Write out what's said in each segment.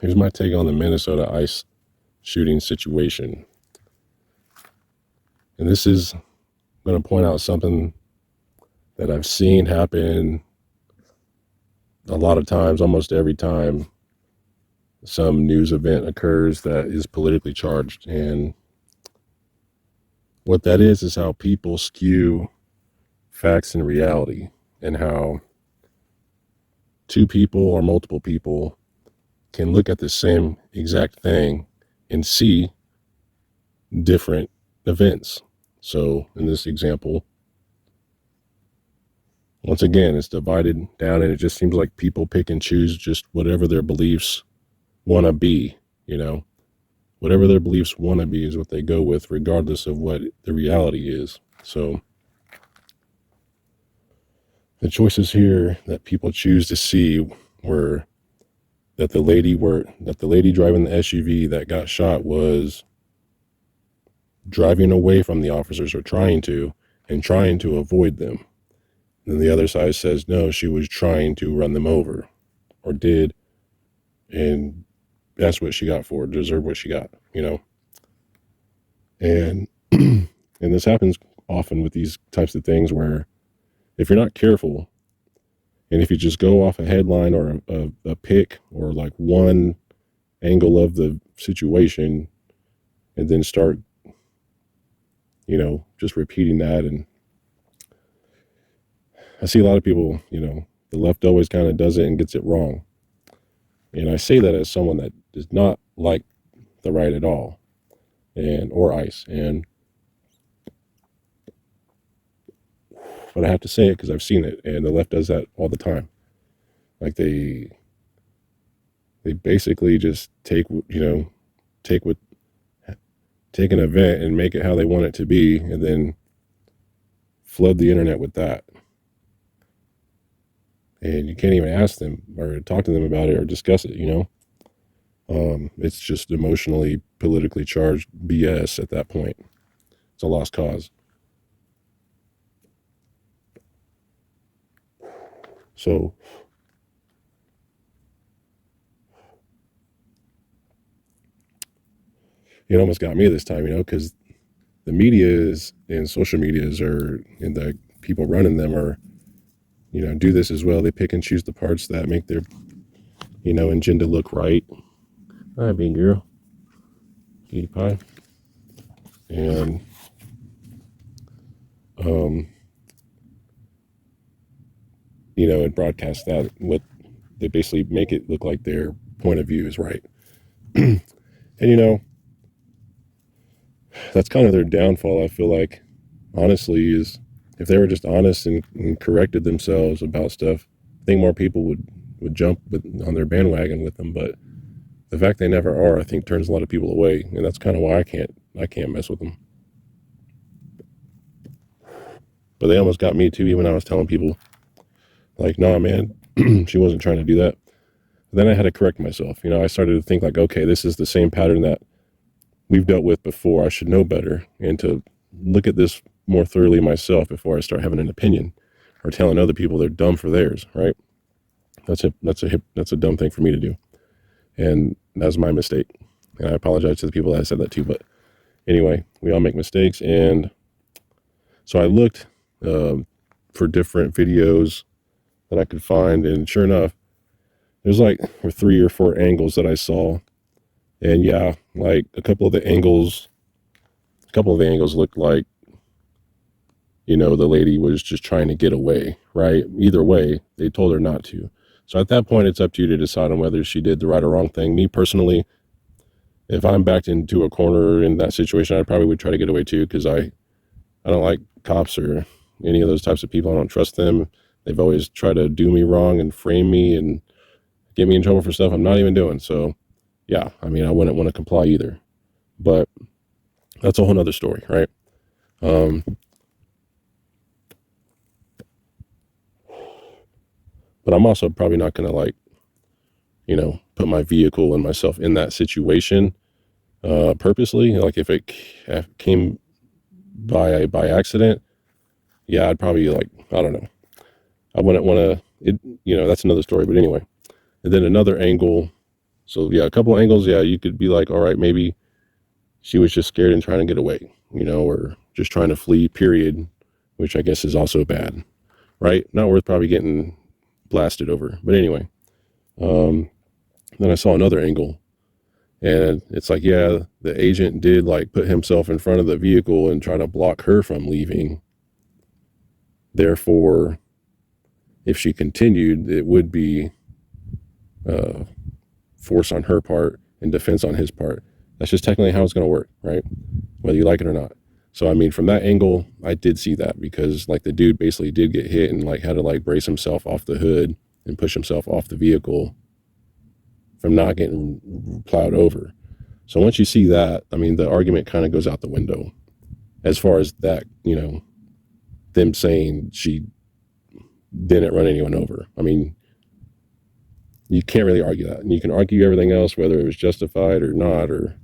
Here's my take on the Minnesota ICE shooting situation. And this is going to point out something that I've seen happen a lot of times, almost every time some news event occurs that is politically charged. And what that is how people skew facts and reality, and how two people or multiple people can look at the same exact thing and see different events. So in this example, once again, it's divided down, and it just seems like people pick and choose just whatever their beliefs want to be, whatever their beliefs want to be is what they go with, regardless of what the reality is. So the choices here that people choose to see were that the lady driving the SUV that got shot was driving away from the officers, or trying to avoid them. And the other side says, no, she was trying to run them over, or did, and that's what she got for it, deserved what she got, And and this happens often with these types of things, where if you're not careful, and if you just go off a headline or a pic, or like one angle of the situation, and then start, just repeating that. And I see a lot of people, the left always kind of does it and gets it wrong. And I say that as someone that does not like the right at all, or ICE. But I have to say it because I've seen it, and the left does that all the time. Like they basically just take an event and make it how they want it to be, and then flood the internet with that. And you can't even ask them or talk to them about it or discuss it, It's just emotionally, politically charged BS at that point. It's a lost cause. So it almost got me this time, because the medias and social medias and the people running them are, do this as well. They pick and choose the parts that make their, agenda look right. Hi, big girl. Cutie pie. And, and broadcast that. What they basically make it look like their point of view is right. And, that's kind of their downfall, I feel like, honestly, is if they were just honest and corrected themselves about stuff, I think more people would jump on their bandwagon with them. But the fact they never are, I think, turns a lot of people away, and that's kind of why I can't mess with them. But they almost got me too, even when I was telling people, like, nah, man, she wasn't trying to do that. Then I had to correct myself. I started to think like, okay, this is the same pattern that we've dealt with before. I should know better, and to look at this more thoroughly myself before I start having an opinion or telling other people they're dumb for theirs, right? That's a dumb thing for me to do. And that's my mistake. And I apologize to the people that I said that to. But anyway, we all make mistakes. And so I looked for different videos that I could find. And sure enough, there's like 3 or 4 angles that I saw. And yeah, like a couple of the angles looked like, the lady was just trying to get away, right? Either way, they told her not to. So at that point, it's up to you to decide on whether she did the right or wrong thing. Me personally, if I'm backed into a corner in that situation, I probably would try to get away too, because I don't like cops or any of those types of people. I don't trust them. They've always tried to do me wrong and frame me and get me in trouble for stuff I'm not even doing. So yeah, I wouldn't want to comply either. But that's a whole nother story, right? But I'm also probably not going to put my vehicle and myself in that situation purposely. Like if it came by accident, yeah, I'd probably I don't know. I wouldn't want to, that's another story. But anyway, and then another angle So yeah, a couple angles, yeah, you could be like, all right, maybe she was just scared and trying to get away, or just trying to flee, period, which I guess is also bad, right? Not worth probably getting blasted over. But anyway, then I saw another angle, and it's like, yeah, the agent did like put himself in front of the vehicle and try to block her from leaving. Therefore, if she continued, it would be force on her part and defense on his part. That's just technically how it's going to work, right? Whether you like it or not. So, I mean, from that angle, I did see that because like the dude basically did get hit and like had to like brace himself off the hood and push himself off the vehicle from not getting plowed over. So once you see that, I mean, the argument kind of goes out the window as far as that, them saying she didn't run anyone over. I mean, you can't really argue that. And you can argue everything else, whether it was justified or not, or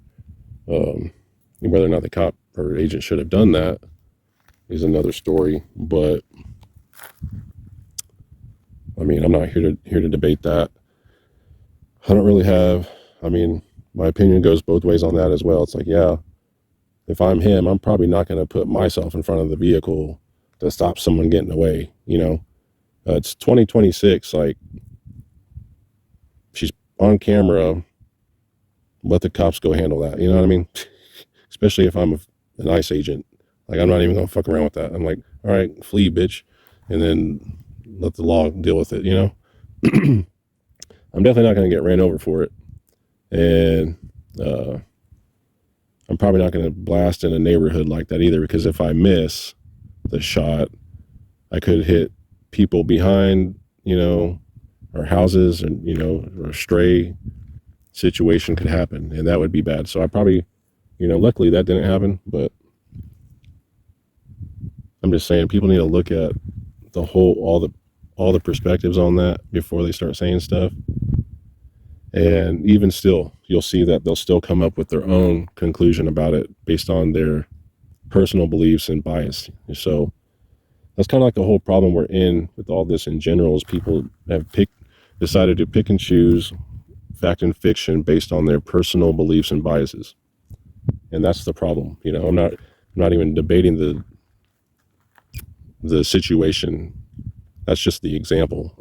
whether or not the cop or agent should have done that is another story. But I mean, I'm not here to debate that. I don't really have, I mean, my opinion goes both ways on that as well. It's like, yeah, if I'm him, I'm probably not going to put myself in front of the vehicle to stop someone getting away. It's 2026. Like, she's on camera. Let the cops go handle that. You know what I mean? Especially if I'm an ICE agent. Like, I'm not even going to fuck around with that. I'm like, all right, flee, bitch. And then let the law deal with it, I'm definitely not going to get ran over for it. And I'm probably not going to blast in a neighborhood like that either, because if I miss the shot, I could hit people behind, or houses, and, or a stray situation could happen, and that would be bad. So I probably, luckily that didn't happen, but I'm just saying people need to look at the whole, all the perspectives on that before they start saying stuff. And even still, you'll see that they'll still come up with their own conclusion about it based on their personal beliefs and bias. So that's kind of like the whole problem we're in with all this in general, is people have decided to pick and choose fact and fiction based on their personal beliefs and biases. And that's the problem. I'm not even debating the situation. That's just the example.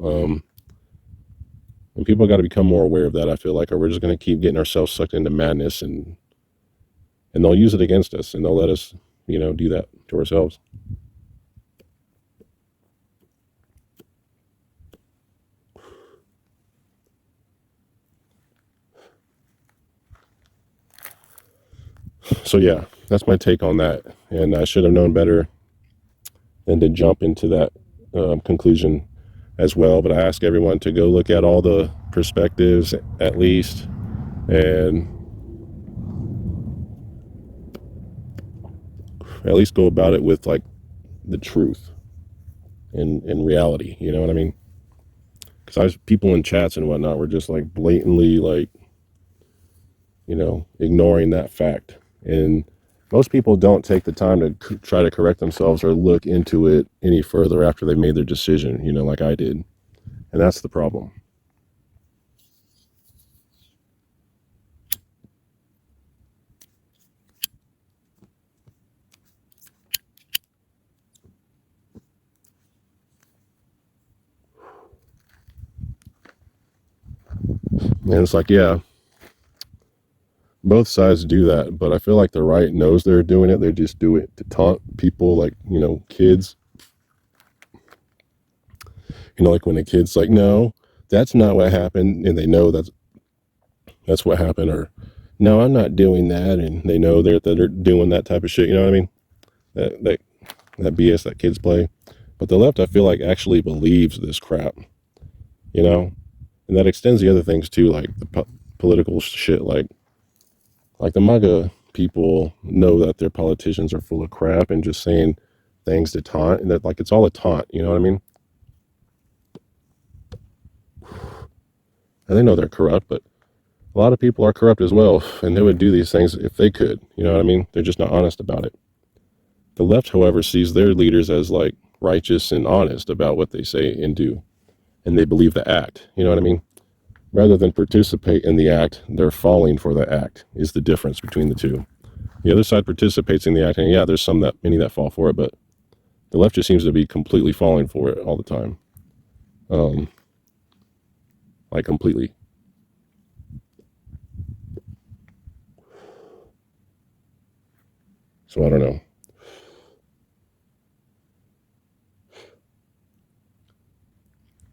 And people got to become more aware of that, I feel like, or we're just going to keep getting ourselves sucked into madness, and they'll use it against us, and they'll let us, do that to ourselves. So yeah, that's my take on that. And I should have known better than to jump into that conclusion as well. But I ask everyone to go look at all the perspectives at least, and at least go about it with like the truth and reality. You know what I mean? Because people in chats and whatnot were just like blatantly like, ignoring that fact. And most people don't take the time to try to correct themselves or look into it any further after they made their decision, like I did. And that's the problem. And it's like, yeah, both sides do that, but I feel like the right knows they're doing it. They just do it to taunt people, like, kids. Like when a kid's like, no, that's not what happened, and they know that's what happened, or no, I'm not doing that, and they know they're doing that type of shit. You know what I mean? That BS that kids play. But the left, I feel like, actually believes this crap, and that extends the other things too, like the political shit, like the MAGA people know that their politicians are full of crap and just saying things to taunt, and that like it's all a taunt. You know what I mean? And they know they're corrupt, but a lot of people are corrupt as well, and they would do these things if they could. You know what I mean? They're just not honest about it. The left, however, sees their leaders as like righteous and honest about what they say and do, and they believe the act. You know what I mean? Rather than participate in the act, they're falling for the act, is the difference between the two. The other side participates in the act, and yeah, there's many that fall for it, but the left just seems to be completely falling for it all the time. Like completely. So I don't know.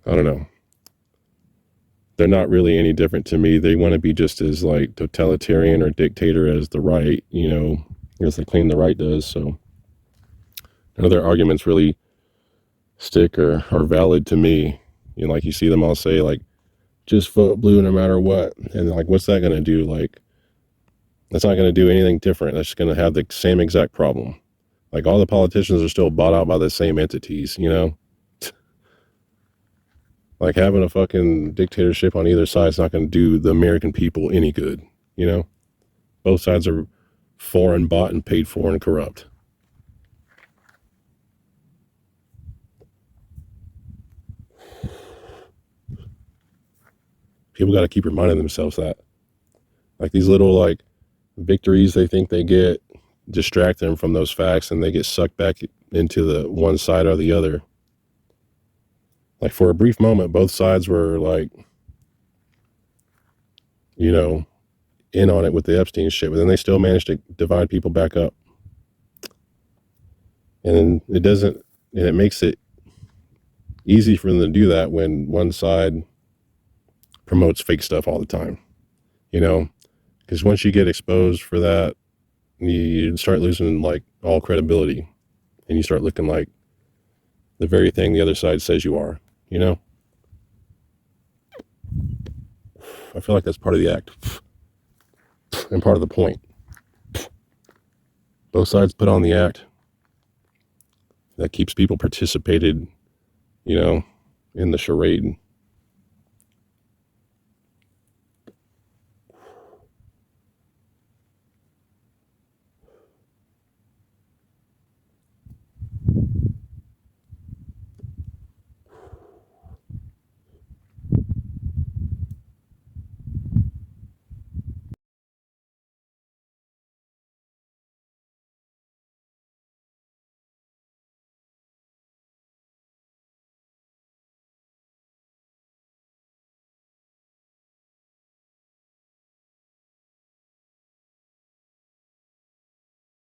I don't know. They're not really any different to me. They want to be just as like totalitarian or dictator as the right, as they claim the right does. So none of their arguments really stick or are valid to me. Like you see them all say like, just vote blue no matter what. And like, what's that going to do? Like, that's not going to do anything different. That's just going to have the same exact problem. Like all the politicians are still bought out by the same entities, Like having a fucking dictatorship on either side is not going to do the American people any good, Both sides are foreign bought and paid for and corrupt. People got to keep reminding themselves that. Like these little like victories they think they get distract them from those facts and they get sucked back into the one side or the other. Like for a brief moment, both sides were like, in on it with the Epstein shit, but then they still managed to divide people back up. And it makes it easy for them to do that when one side promotes fake stuff all the time, because once you get exposed for that, you start losing like all credibility and you start looking like the very thing the other side says you are, I feel like that's part of the act and part of the point. Both sides put on the act that keeps people participated, in the charade.